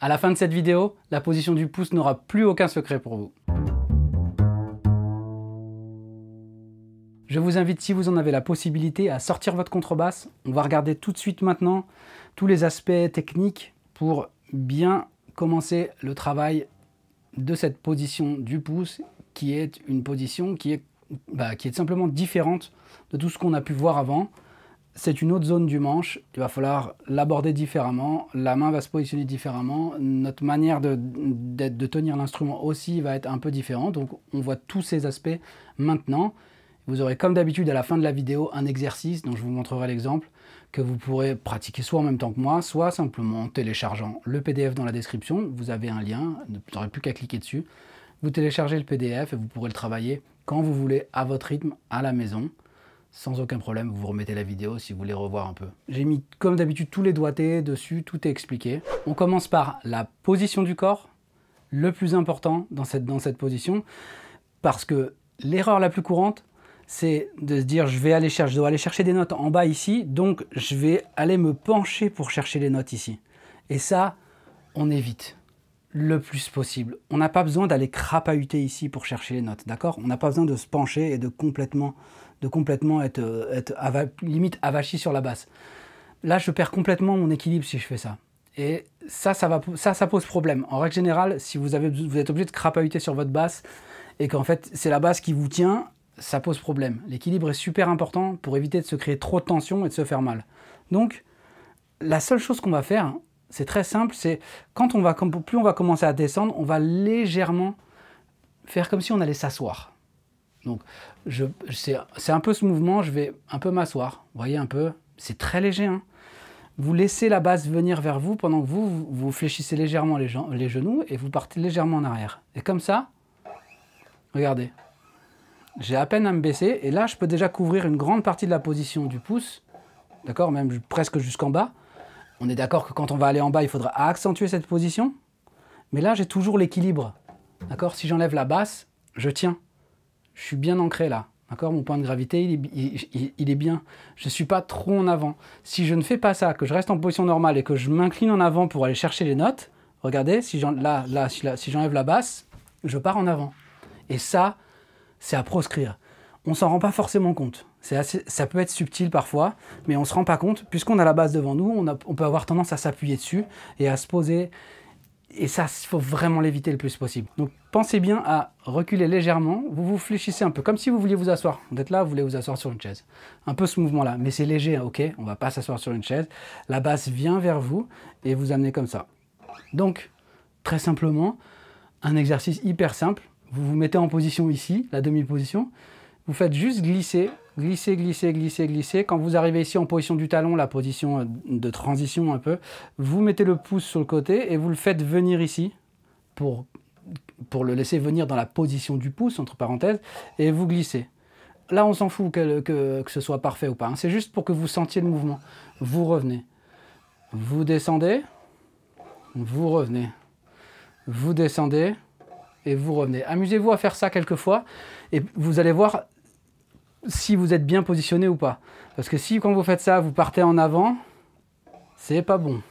À la fin de cette vidéo, la position du pouce n'aura plus aucun secret pour vous. Je vous invite, si vous en avez la possibilité, à sortir votre contrebasse. On va regarder tout de suite maintenant tous les aspects techniques pour bien commencer le travail de cette position du pouce, qui est une position qui est simplement différente de tout ce qu'on a pu voir avant. C'est une autre zone du manche, il va falloir l'aborder différemment, la main va se positionner différemment, notre manière de tenir l'instrument aussi va être un peu différente, donc on voit tous ces aspects maintenant. Vous aurez comme d'habitude à la fin de la vidéo un exercice dont je vous montrerai l'exemple que vous pourrez pratiquer soit en même temps que moi, soit simplement en téléchargeant le PDF dans la description. Vous avez un lien, vous n'aurez plus qu'à cliquer dessus. Vous téléchargez le PDF et vous pourrez le travailler quand vous voulez, à votre rythme, à la maison. Sans aucun problème, vous remettez la vidéo si vous voulez revoir un peu. J'ai mis comme d'habitude tous les doigtés dessus, tout est expliqué. On commence par la position du corps, le plus important dans cette position, parce que l'erreur la plus courante, c'est de se dire je dois aller chercher des notes en bas ici, donc je vais aller me pencher pour chercher les notes ici. Et ça, on évite le plus possible. On n'a pas besoin d'aller crapahuter ici pour chercher les notes, d'accord? On n'a pas besoin de se pencher et de complètement être limite avachi sur la basse. Là, je perds complètement mon équilibre si je fais ça. Et ça pose problème. En règle générale, si vous êtes obligé de crapahuter sur votre basse et qu'en fait, c'est la basse qui vous tient, ça pose problème. L'équilibre est super important pour éviter de se créer trop de tension et de se faire mal. Donc, la seule chose qu'on va faire, c'est très simple, c'est plus on va commencer à descendre, on va légèrement faire comme si on allait s'asseoir. Donc, c'est un peu ce mouvement, je vais un peu m'asseoir. Vous voyez un peu, c'est très léger. Hein. Vous laissez la basse venir vers vous pendant que vous fléchissez légèrement les genoux et vous partez légèrement en arrière. Et comme ça, regardez, j'ai à peine à me baisser et là, je peux déjà couvrir une grande partie de la position du pouce, d'accord, même presque jusqu'en bas. On est d'accord que quand on va aller en bas, il faudra accentuer cette position. Mais là, j'ai toujours l'équilibre. D'accord? Si j'enlève la basse, je tiens. Je suis bien ancré là. D'accord? Mon point de gravité, il est bien. Je ne suis pas trop en avant. Si je ne fais pas ça, que je reste en position normale et que je m'incline en avant pour aller chercher les notes, regardez, si j'enlève la basse, je pars en avant. Et ça, c'est à proscrire. On ne s'en rend pas forcément compte. Ça peut être subtil parfois, mais on ne se rend pas compte. Puisqu'on a la base devant nous, on peut avoir tendance à s'appuyer dessus et à se poser. Et ça, il faut vraiment l'éviter le plus possible. Donc pensez bien à reculer légèrement. Vous vous fléchissez un peu, comme si vous vouliez vous asseoir. Vous êtes là, vous voulez vous asseoir sur une chaise. Un peu ce mouvement-là, mais c'est léger, ok? On ne va pas s'asseoir sur une chaise. La basse vient vers vous et vous amenez comme ça. Donc, très simplement, un exercice hyper simple. Vous vous mettez en position ici, la demi-position. Vous faites juste glisser, glisser, glisser, glisser, glisser. Quand vous arrivez ici en position du talon, la position de transition un peu, vous mettez le pouce sur le côté et vous le faites venir ici pour le laisser venir dans la position du pouce, entre parenthèses, et vous glissez. Là, on s'en fout que ce soit parfait ou pas. Hein. C'est juste pour que vous sentiez le mouvement. Vous revenez. Vous descendez. Vous revenez. Vous descendez. Et vous revenez. Amusez-vous à faire ça quelques fois et vous allez voir si vous êtes bien positionné ou pas. Parce que si quand vous faites ça, vous partez en avant, c'est pas bon.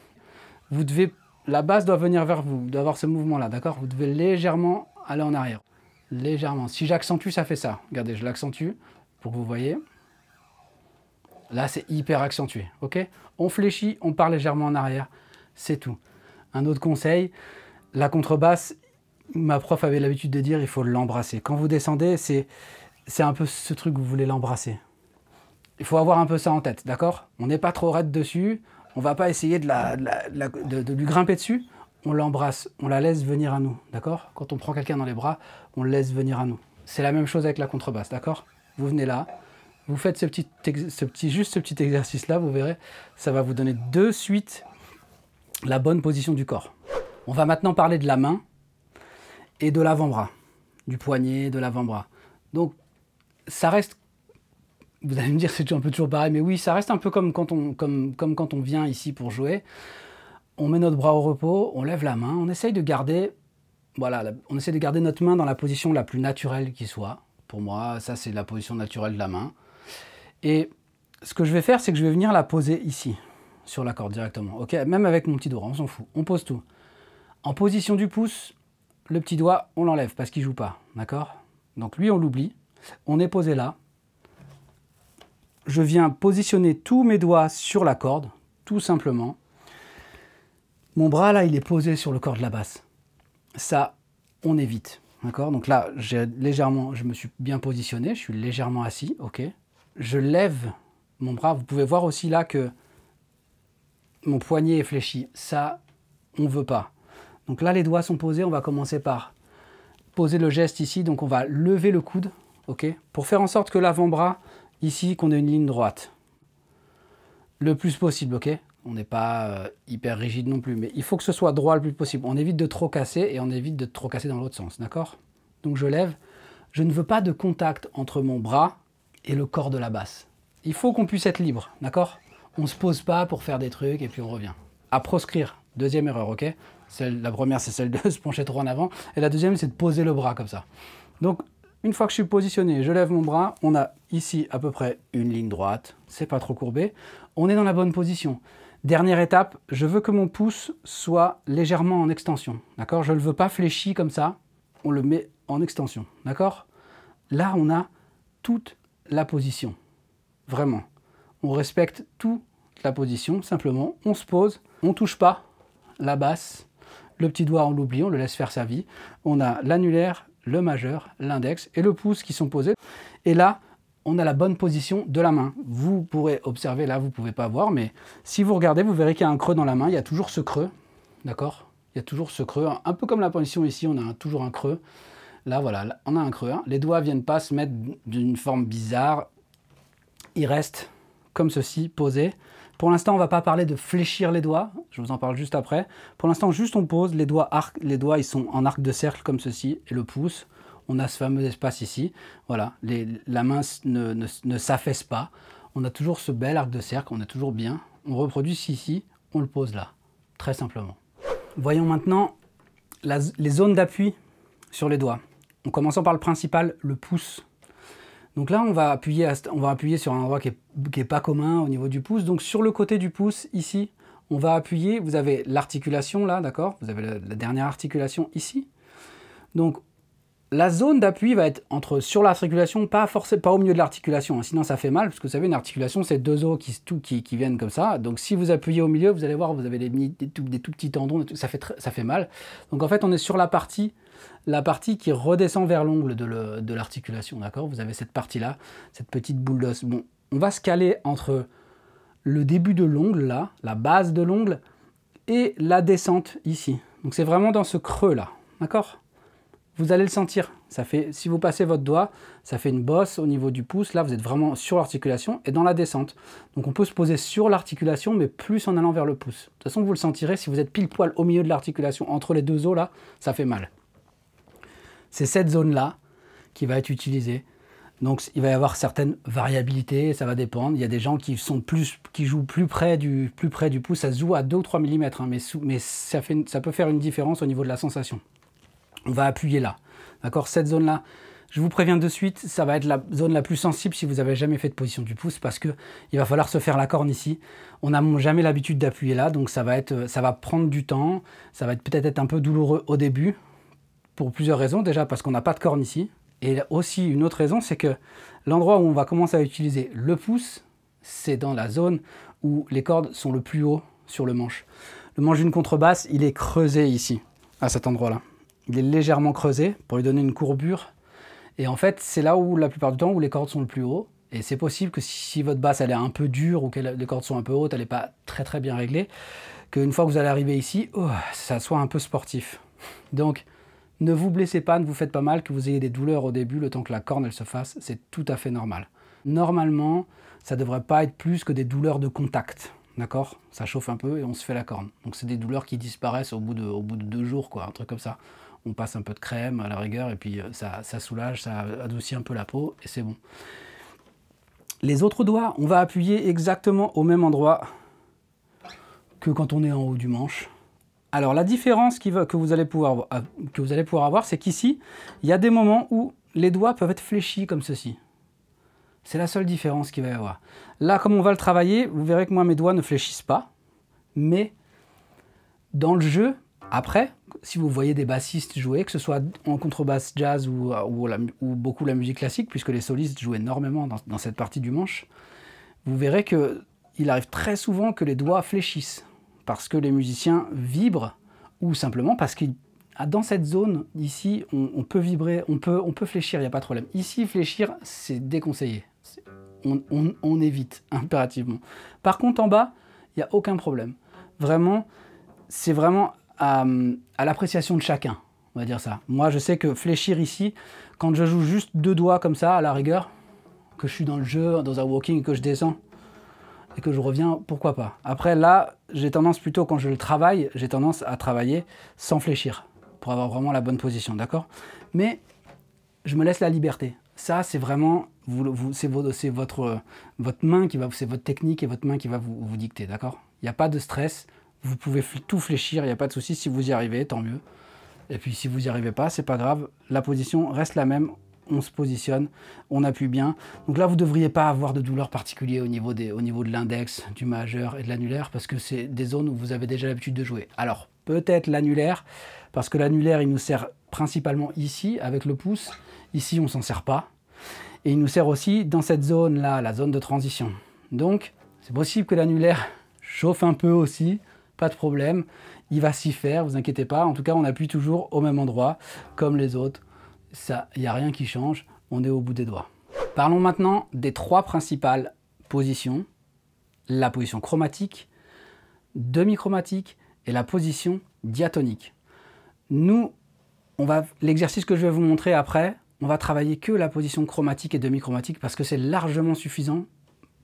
La base doit venir vers vous, doit avoir ce mouvement-là, d'accord? Vous devez légèrement aller en arrière. Légèrement. Si j'accentue, ça fait ça. Regardez, je l'accentue pour que vous voyez. Là, c'est hyper accentué, ok? On fléchit, on part légèrement en arrière, c'est tout. Un autre conseil, la contrebasse, ma prof avait l'habitude de dire il faut l'embrasser. Quand vous descendez, c'est un peu ce truc que vous voulez l'embrasser. Il faut avoir un peu ça en tête, d'accord? On n'est pas trop raide dessus, on ne va pas essayer de lui grimper dessus, on l'embrasse, on la laisse venir à nous, d'accord? Quand on prend quelqu'un dans les bras, on le laisse venir à nous. C'est la même chose avec la contrebasse, d'accord? Vous venez là, vous faites juste ce petit exercice-là, vous verrez, ça va vous donner de suite la bonne position du corps. On va maintenant parler de la main et de l'avant-bras, du poignet, de l'avant-bras. Donc, ça reste, vous allez me dire c'est un peu toujours pareil, mais oui, ça reste un peu comme quand on vient ici pour jouer. On met notre bras au repos, on lève la main, on essaye de garder, voilà, on essaie de garder notre main dans la position la plus naturelle qui soit. Pour moi, ça c'est la position naturelle de la main. Et ce que je vais faire, c'est que je vais venir la poser ici, sur la corde directement. Ok, même avec mon petit doigt, on s'en fout, on pose tout. En position du pouce, le petit doigt, on l'enlève parce qu'il ne joue pas, d'accord? Donc lui, on l'oublie. On est posé là. Je viens positionner tous mes doigts sur la corde, tout simplement. Mon bras, là, il est posé sur le corps de la basse. Ça, on évite, d'accord? Donc là, je me suis bien positionné, je suis légèrement assis, ok? Je lève mon bras. Vous pouvez voir aussi là que mon poignet est fléchi. Ça, on ne veut pas. Donc là, les doigts sont posés. On va commencer par poser le geste ici. Donc on va lever le coude, ok? Pour faire en sorte que l'avant-bras, ici, qu'on ait une ligne droite. Le plus possible, ok? On n'est pas hyper rigide non plus, mais il faut que ce soit droit le plus possible. On évite de trop casser et on évite de trop casser dans l'autre sens, d'accord? Donc je lève. Je ne veux pas de contact entre mon bras et le corps de la basse. Il faut qu'on puisse être libre, d'accord? On ne se pose pas pour faire des trucs et puis on revient. À proscrire, deuxième erreur, ok? La première, c'est celle de se pencher trop en avant. Et la deuxième, c'est de poser le bras comme ça. Donc, une fois que je suis positionné, je lève mon bras. On a ici à peu près une ligne droite. C'est pas trop courbé. On est dans la bonne position. Dernière étape, je veux que mon pouce soit légèrement en extension. D'accord? Je ne le veux pas fléchi comme ça. On le met en extension. D'accord? Là, on a toute la position. Vraiment. On respecte toute la position. Simplement, on se pose. On ne touche pas la basse. Le petit doigt, on l'oublie. On le laisse faire sa vie. On a l'annulaire, le majeur, l'index et le pouce qui sont posés. Et là, on a la bonne position de la main. Vous pourrez observer, là, vous ne pouvez pas voir, mais si vous regardez, vous verrez qu'il y a un creux dans la main. Il y a toujours ce creux, d'accord? Il y a toujours ce creux, un peu comme la position ici, on a toujours un creux. Là, voilà, là, on a un creux. Hein. Les doigts ne viennent pas se mettre d'une forme bizarre. Ils restent comme ceci, posés. Pour l'instant, on ne va pas parler de fléchir les doigts. Je vous en parle juste après. Pour l'instant, juste on pose. Les doigts, ils sont en arc de cercle comme ceci. Et le pouce, on a ce fameux espace ici. Voilà, la main ne s'affaisse pas. On a toujours ce bel arc de cercle. On est toujours bien. On reproduit ici. On le pose là. Très simplement. Voyons maintenant les zones d'appui sur les doigts. En commençant par le principal, le pouce. Donc là, on va appuyer sur un endroit qui est pas commun au niveau du pouce. Donc sur le côté du pouce, ici, on va appuyer. Vous avez l'articulation là, d'accord? Vous avez la dernière articulation ici. Donc la zone d'appui va être sur l'articulation, pas au milieu de l'articulation, hein, sinon ça fait mal, parce que vous savez, une articulation, c'est deux os qui viennent comme ça. Donc si vous appuyez au milieu, vous allez voir, vous avez des tout petits tendons, ça fait mal. Donc en fait, on est sur la partie qui redescend vers l'ongle de l'articulation, d'accord? Vous avez cette partie-là, cette petite boule d'os. Bon, on va se caler entre le début de l'ongle, là, la base de l'ongle, et la descente ici. Donc c'est vraiment dans ce creux-là, d'accord? Vous allez le sentir. Si vous passez votre doigt, ça fait une bosse au niveau du pouce. Là, vous êtes vraiment sur l'articulation et dans la descente. Donc on peut se poser sur l'articulation, mais plus en allant vers le pouce. De toute façon, vous le sentirez, si vous êtes pile poil au milieu de l'articulation, entre les deux os, là, ça fait mal. C'est cette zone-là qui va être utilisée. Donc il va y avoir certaines variabilités, ça va dépendre. Il y a des gens qui jouent plus près du pouce, ça se joue à 2 ou 3 mm, hein, mais ça peut faire une différence au niveau de la sensation. On va appuyer là, d'accord? Cette zone-là, je vous préviens de suite, ça va être la zone la plus sensible si vous n'avez jamais fait de position du pouce, parce qu'il va falloir se faire la corne ici. On n'a jamais l'habitude d'appuyer là, donc ça va prendre du temps, ça va peut-être un peu douloureux au début, pour plusieurs raisons. Déjà parce qu'on n'a pas de corne ici, et aussi une autre raison, c'est que l'endroit où on va commencer à utiliser le pouce, c'est dans la zone où les cordes sont le plus haut sur le manche. Le manche d'une contrebasse, il est creusé ici, à cet endroit-là. Il est légèrement creusé pour lui donner une courbure. Et en fait, c'est là où, la plupart du temps, où les cordes sont le plus haut. Et c'est possible que si votre basse elle est un peu dure ou que les cordes sont un peu hautes, elle n'est pas très bien réglée, qu'une fois que vous allez arriver ici, ça soit un peu sportif. Donc, ne vous blessez pas, ne vous faites pas mal, que vous ayez des douleurs au début, le temps que la corne elle se fasse, c'est tout à fait normal. Normalement, ça ne devrait pas être plus que des douleurs de contact. D'accord? Ça chauffe un peu et on se fait la corne. Donc c'est des douleurs qui disparaissent au bout de 2 jours, quoi, un truc comme ça. On passe un peu de crème à la rigueur et puis ça soulage, ça adoucit un peu la peau et c'est bon. Les autres doigts, on va appuyer exactement au même endroit que quand on est en haut du manche. Alors la différence que vous allez pouvoir avoir, c'est qu'ici, il y a des moments où les doigts peuvent être fléchis comme ceci. C'est la seule différence qu'il va y avoir. Là, comme on va le travailler, vous verrez que moi, mes doigts ne fléchissent pas. Mais dans le jeu, après, si vous voyez des bassistes jouer, que ce soit en contrebasse jazz ou beaucoup la musique classique, puisque les solistes jouent énormément dans cette partie du manche, vous verrez qu'il arrive très souvent que les doigts fléchissent, parce que les musiciens vibrent, ou simplement parce que dans cette zone, ici, on peut vibrer, on peut fléchir, il n'y a pas de problème. Ici, fléchir, c'est déconseillé. On évite impérativement. Par contre, en bas, il n'y a aucun problème. Vraiment, c'est vraiment à l'appréciation de chacun, on va dire ça. Moi, je sais que fléchir ici, quand je joue juste 2 doigts comme ça, à la rigueur, que je suis dans le jeu, dans un walking, que je descends, et que je reviens, pourquoi pas. Après, là, j'ai tendance plutôt, quand je le travaille, j'ai tendance à travailler sans fléchir, pour avoir vraiment la bonne position, d'accord? Mais je me laisse la liberté. Ça, c'est vraiment, c'est votre main qui va, c'est votre technique et votre main qui va vous dicter, d'accord? Il n'y a pas de stress, vous pouvez tout fléchir, il n'y a pas de souci. Si vous y arrivez, tant mieux. Et puis si vous n'y arrivez pas, c'est pas grave, la position reste la même, on se positionne, on appuie bien. Donc là, vous ne devriez pas avoir de douleur particulière au niveau de l'index, du majeur et de l'annulaire, parce que c'est des zones où vous avez déjà l'habitude de jouer. Alors, peut-être l'annulaire, parce que l'annulaire, il nous sert principalement ici, avec le pouce. Ici, on ne s'en sert pas. Et il nous sert aussi dans cette zone-là, la zone de transition. Donc, c'est possible que l'annulaire chauffe un peu aussi, pas de problème. Il va s'y faire, vous inquiétez pas. En tout cas, on appuie toujours au même endroit, comme les autres. Ça, il n'y a rien qui change, on est au bout des doigts. Parlons maintenant des 3 principales positions. La position chromatique, demi-chromatique et la position diatonique. Nous, l'exercice que je vais vous montrer après, on va travailler que la position chromatique et demi-chromatique parce que c'est largement suffisant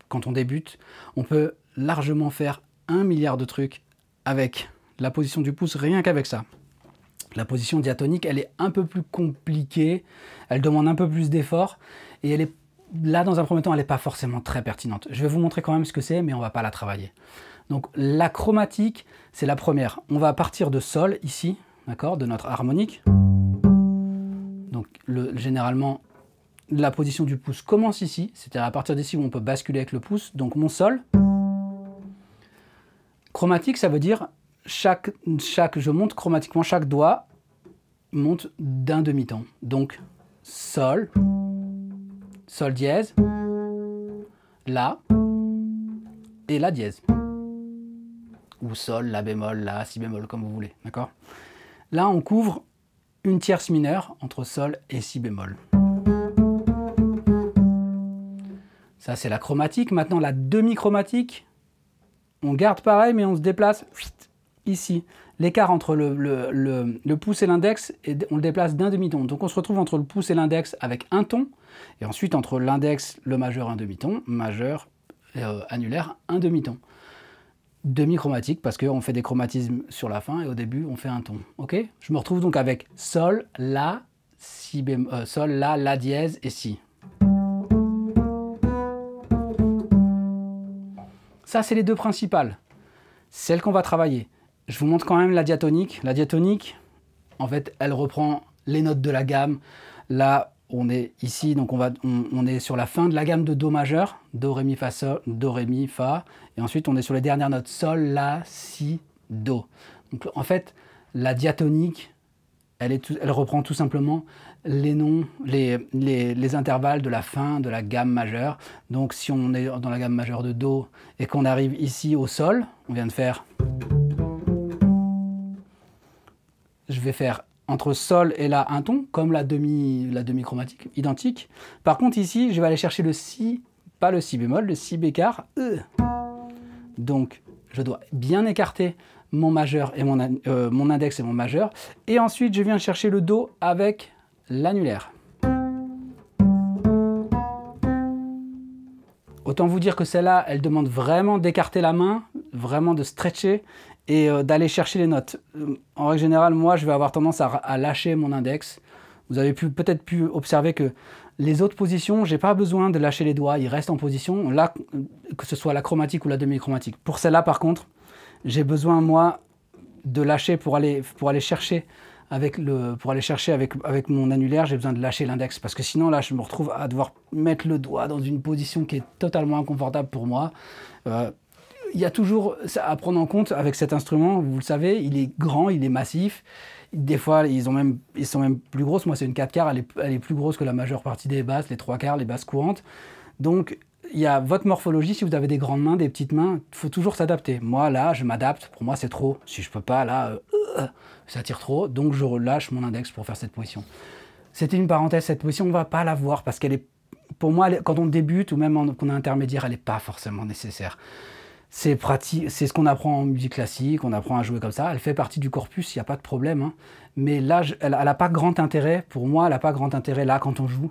quand on débute. On peut largement faire 1 milliard de trucs avec la position du pouce, rien qu'avec ça. La position diatonique, elle est un peu plus compliquée, elle demande un peu plus d'effort, et elle est là, dans un premier temps, elle n'est pas forcément très pertinente. Je vais vous montrer quand même ce que c'est, mais on ne va pas la travailler. Donc la chromatique, c'est la première. On va partir de sol, ici, d'accord, de notre harmonique. Donc généralement, la position du pouce commence ici, c'est-à-dire à partir d'ici où on peut basculer avec le pouce, donc mon sol. Chromatique, ça veut dire je monte chromatiquement, chaque doigt monte d'un demi-ton. Donc sol, sol dièse, la et la dièse. Ou sol, la bémol, la, si bémol, comme vous voulez. D'accord? Là, on couvre une tierce mineure entre sol et si bémol. Ça, c'est la chromatique. Maintenant, la demi-chromatique, on garde pareil, mais on se déplace ici. L'écart entre le pouce et l'index, on le déplace d'un demi-ton. Donc on se retrouve entre le pouce et l'index avec un ton, et ensuite entre l'index, le majeur, un demi-ton, majeur, annulaire, un demi-ton. Demi-chromatique, parce qu'on fait des chromatismes sur la fin, et au début, on fait un ton. Ok? Je me retrouve donc avec sol, la, si sol, la dièse et si. Ça, c'est les 2 principales. Celles qu'on va travailler. Je vous montre quand même la diatonique. La diatonique, en fait, elle reprend les notes de la gamme. Là, on est ici, donc on est sur la fin de la gamme de Do majeur. Do, Ré, Mi, Fa, Sol, Do, Ré, Mi, Fa. Et ensuite, on est sur les dernières notes. Sol, La, Si, Do. Donc, en fait, la diatonique, elle reprend tout simplement les noms, les intervalles de la fin de la gamme majeure. Donc, si on est dans la gamme majeure de Do et qu'on arrive ici au Sol, on vient de faire... Je vais faire entre Sol et La un ton, comme la demi-chromatique, identique. Par contre, ici, je vais aller chercher le Si, pas le Si bémol, le Si bécard. Donc, je dois bien écarter mon majeur et mon index et mon majeur. Et ensuite, je viens chercher le Do avec l'annulaire. Autant vous dire que celle-là, elle demande vraiment d'écarter la main, vraiment de stretcher et d'aller chercher les notes. En règle générale, moi, je vais avoir tendance à lâcher mon index. Vous avez peut-être pu observer que les autres positions, j'ai pas besoin de lâcher les doigts, ils restent en position, là, que ce soit la chromatique ou la demi-chromatique. Pour celle-là, par contre, j'ai besoin, moi, de lâcher pour aller chercher avec mon annulaire, j'ai besoin de lâcher l'index, parce que sinon, là, je me retrouve à devoir mettre le doigt dans une position qui est totalement inconfortable pour moi. Il y a toujours ça à prendre en compte avec cet instrument, vous le savez, il est grand, il est massif, Des fois, ils sont même plus grosses. Moi, c'est une 4 quarts, elle est plus grosse que la majeure partie des basses, les 3 quarts, les basses courantes. Donc, il y a votre morphologie. Si vous avez des grandes mains, des petites mains, il faut toujours s'adapter. Moi, là, je m'adapte. Pour moi, c'est trop. Si je peux pas, là, ça tire trop. Donc, je relâche mon index pour faire cette position. C'était une parenthèse. Cette position, on ne va pas la voir parce qu'elle est, pour moi, quand on débute ou même qu'on est intermédiaire, elle n'est pas forcément nécessaire. C'est pratique, c'est ce qu'on apprend en musique classique, on apprend à jouer comme ça. Elle fait partie du corpus, il n'y a pas de problème. Hein. Mais là, elle n'a pas grand intérêt. Pour moi, elle n'a pas grand intérêt là quand on joue.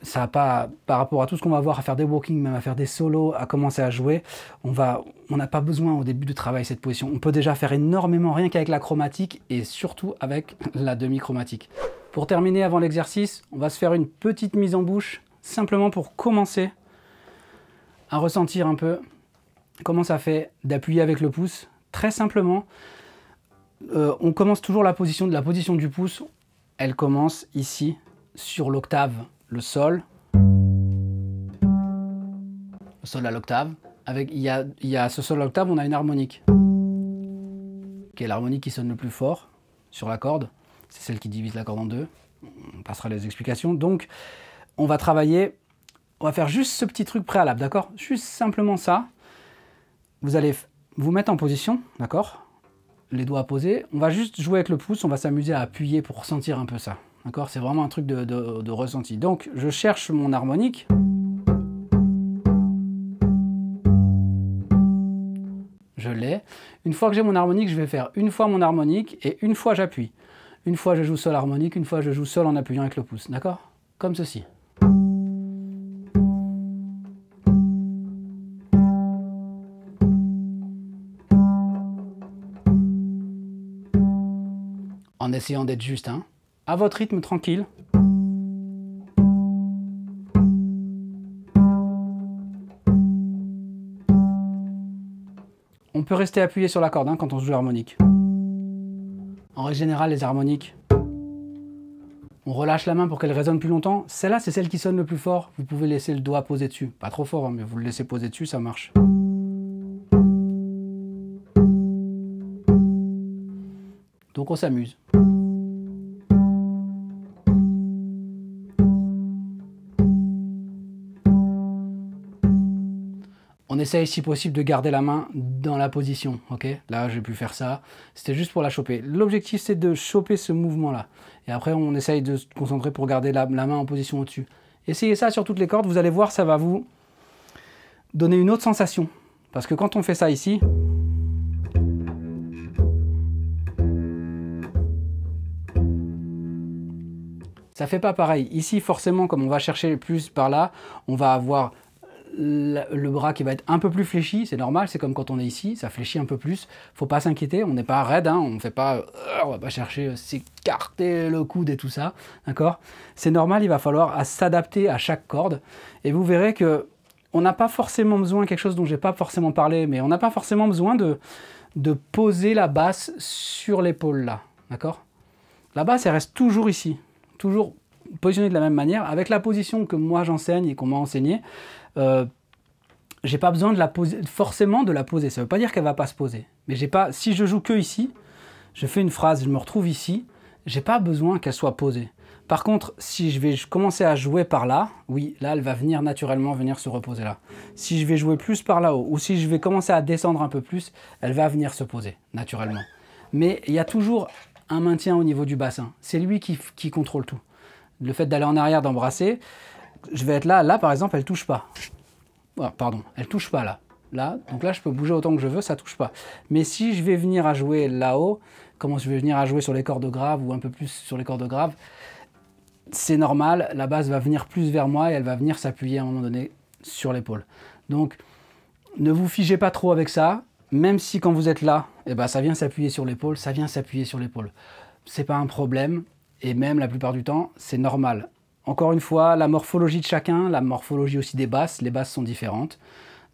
Ça n'a pas, par rapport à tout ce qu'on va voir, à faire des walking, même à faire des solos, à commencer à jouer, on n'a pas besoin au début de travailler cette position. On peut déjà faire énormément rien qu'avec la chromatique et surtout avec la demi-chromatique. Pour terminer avant l'exercice, on va se faire une petite mise en bouche, simplement pour commencer à ressentir un peu comment ça fait d'appuyer avec le pouce. Très simplement, on commence toujours la position du pouce. Elle commence ici, sur l'octave, le sol à l'octave. Il y a ce sol à l'octave, on a une harmonique, qui est l'harmonique qui sonne le plus fort sur la corde. C'est celle qui divise la corde en deux. On passera les explications. Donc, on va travailler, on va faire juste ce petit truc préalable, d'accord? Juste simplement ça. Vous allez vous mettre en position, d'accord? Les doigts posés. On va juste jouer avec le pouce, on va s'amuser à appuyer pour ressentir un peu ça. D'accord? C'est vraiment un truc de ressenti. Donc, je cherche mon harmonique. Je l'ai. Une fois que j'ai mon harmonique, je vais faire une fois mon harmonique et une fois j'appuie. Une fois je joue sol harmonique, une fois je joue sol en appuyant avec le pouce. D'accord? Comme ceci. En essayant d'être juste, hein. À votre rythme tranquille. On peut rester appuyé sur la corde hein, quand on joue l'harmonique. En règle générale, les harmoniques, on relâche la main pour qu'elle résonne plus longtemps. Celle-là, c'est celle qui sonne le plus fort. Vous pouvez laisser le doigt posé dessus. Pas trop fort, hein, mais vous le laissez poser dessus, ça marche. Donc on s'amuse. On essaye si possible de garder la main dans la position, ok? Là, j'ai pu faire ça. C'était juste pour la choper. L'objectif, c'est de choper ce mouvement-là. Et après, on essaye de se concentrer pour garder la main en position au-dessus. Essayez ça sur toutes les cordes. Vous allez voir, ça va vous donner une autre sensation. Parce que quand on fait ça ici, ça fait pas pareil. Ici, forcément, comme on va chercher plus par là, on va avoir le bras qui va être un peu plus fléchi, c'est normal, c'est comme quand on est ici, ça fléchit un peu plus. Faut pas s'inquiéter, on n'est pas raide, hein, on va pas chercher s'écarter le coude et tout ça, d'accord? C'est normal, il va falloir s'adapter à chaque corde. Et vous verrez que on n'a pas forcément besoin, quelque chose dont j'ai pas forcément parlé, mais on n'a pas forcément besoin de poser la basse sur l'épaule là, d'accord? La basse, elle reste toujours ici, toujours positionnée de la même manière, avec la position que moi j'enseigne et qu'on m'a enseigné. J'ai pas besoin de la poser, forcément de la poser. Ça veut pas dire qu'elle va pas se poser. Mais j'ai pas, si je joue que ici, je fais une phrase, je me retrouve ici, j'ai pas besoin qu'elle soit posée. Par contre, si je vais commencer à jouer par là, oui, là, elle va venir naturellement venir se reposer là. Si je vais jouer plus par là-haut, ou si je vais commencer à descendre un peu plus, elle va venir se poser naturellement. Mais il y a toujours un maintien au niveau du bassin. C'est lui qui contrôle tout. Le fait d'aller en arrière, d'embrasser, je vais être là, là par exemple, elle touche pas. Oh, pardon, elle touche pas là. Là, donc là, je peux bouger autant que je veux, ça touche pas. Mais si je vais venir à jouer là-haut, comment je vais venir à jouer sur les cordes graves ou un peu plus sur les cordes graves, c'est normal, la basse va venir plus vers moi et elle va venir s'appuyer à un moment donné sur l'épaule. Donc, ne vous figez pas trop avec ça, même si quand vous êtes là, eh ben, ça vient s'appuyer sur l'épaule, ça vient s'appuyer sur l'épaule. C'est pas un problème, et même la plupart du temps, c'est normal. Encore une fois, la morphologie de chacun, la morphologie aussi des basses, les basses sont différentes.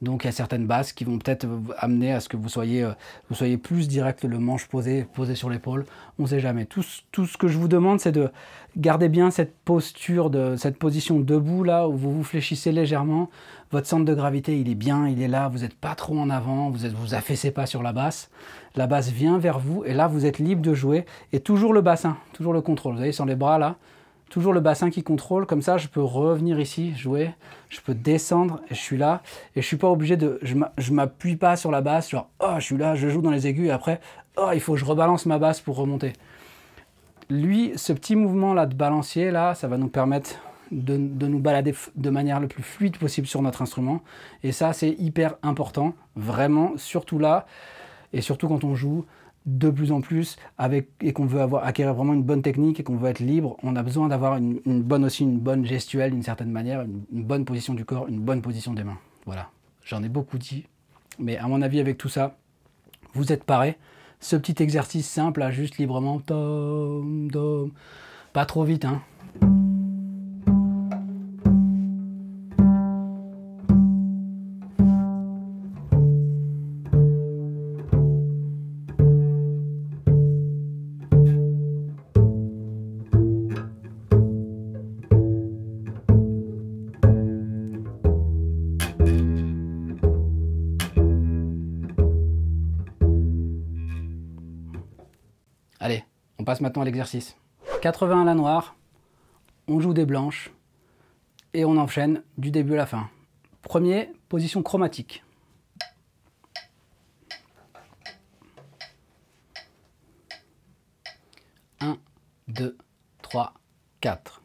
Donc il y a certaines bases qui vont peut-être amener à ce que vous soyez plus direct, le manche posé sur l'épaule. On ne sait jamais. Tout ce que je vous demande, c'est de garder bien cette posture, cette position debout là, où vous vous fléchissez légèrement. Votre centre de gravité, il est bien, il est là. Vous n'êtes pas trop en avant, vous affaissez pas sur la basse. La basse vient vers vous et là, vous être libre de jouer. Et toujours le bassin, toujours le contrôle. Vous voyez, sur les bras là, toujours le bassin qui contrôle, comme ça je peux revenir ici, jouer, je peux descendre, et je suis là, et je suis pas obligé de, je m'appuie pas sur la basse, genre, oh, je suis là, je joue dans les aigus, et après, oh, il faut que je rebalance ma basse pour remonter. Lui, ce petit mouvement là de balancier, là, ça va nous permettre de nous balader de manière le plus fluide possible sur notre instrument, et ça c'est hyper important, vraiment, surtout là, et surtout quand on joue de plus en plus et qu'on veut acquérir vraiment une bonne technique et qu'on veut être libre, on a besoin d'avoir une bonne gestuelle d'une certaine manière, une bonne position du corps, une bonne position des mains. Voilà, j'en ai beaucoup dit, mais à mon avis avec tout ça, vous êtes parés. Ce petit exercice simple, là, juste librement, tom, tom, pas trop vite, hein. Allez, on passe maintenant à l'exercice. 80 à la noire, on joue des blanches et on enchaîne du début à la fin. Premier, position chromatique. 1, 2, 3, 4.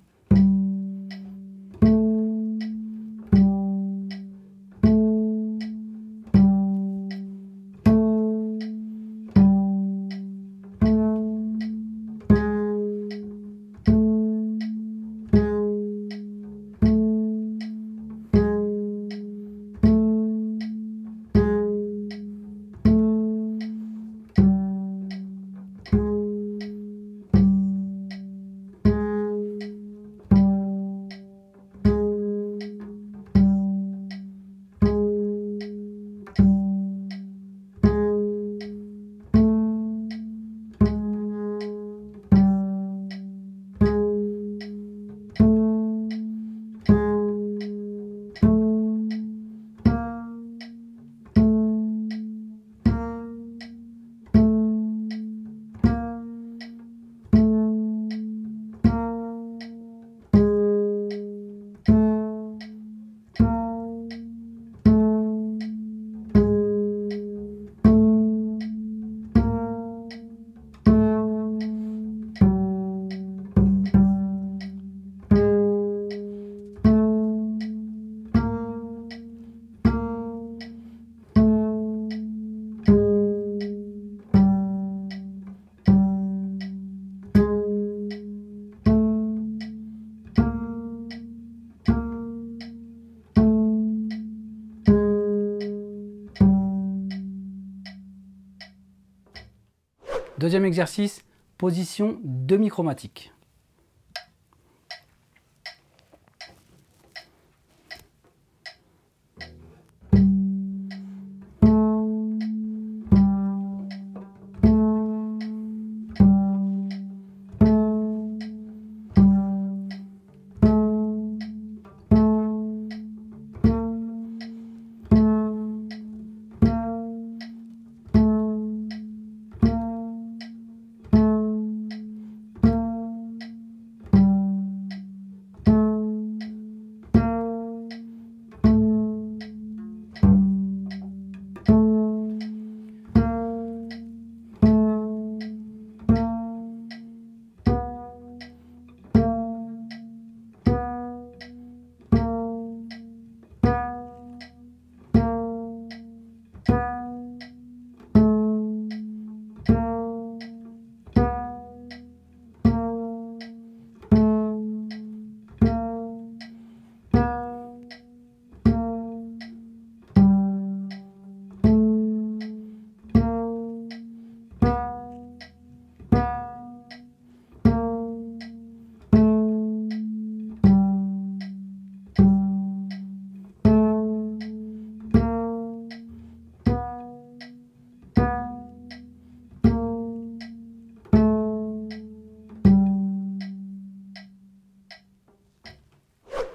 Deuxième exercice, position demi-chromatique.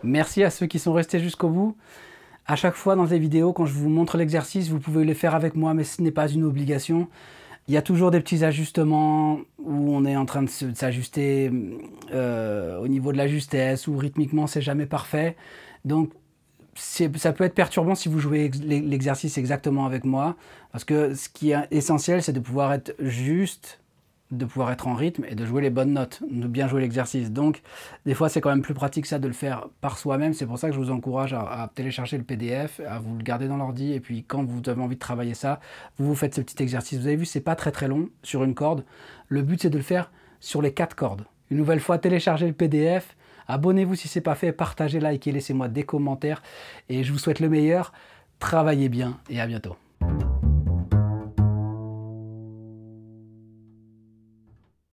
Merci à ceux qui sont restés jusqu'au bout. À chaque fois dans les vidéos, quand je vous montre l'exercice, vous pouvez le faire avec moi, mais ce n'est pas une obligation. Il y a toujours des petits ajustements où on est en train de s'ajuster au niveau de la justesse ou rythmiquement, c'est jamais parfait. Donc, ça peut être perturbant si vous jouez l'exercice exactement avec moi, parce que ce qui est essentiel, c'est de pouvoir être juste, de pouvoir être en rythme et de jouer les bonnes notes, de bien jouer l'exercice. Donc, des fois, c'est quand même plus pratique ça de le faire par soi-même. C'est pour ça que je vous encourage à télécharger le PDF, à vous le garder dans l'ordi, et puis quand vous avez envie de travailler ça, vous faites ce petit exercice. Vous avez vu, c'est pas très long sur une corde. Le but, c'est de le faire sur les 4 cordes. Une nouvelle fois, téléchargez le PDF. Abonnez-vous si ce n'est pas fait, partagez, likez, laissez-moi des commentaires et je vous souhaite le meilleur. Travaillez bien et à bientôt.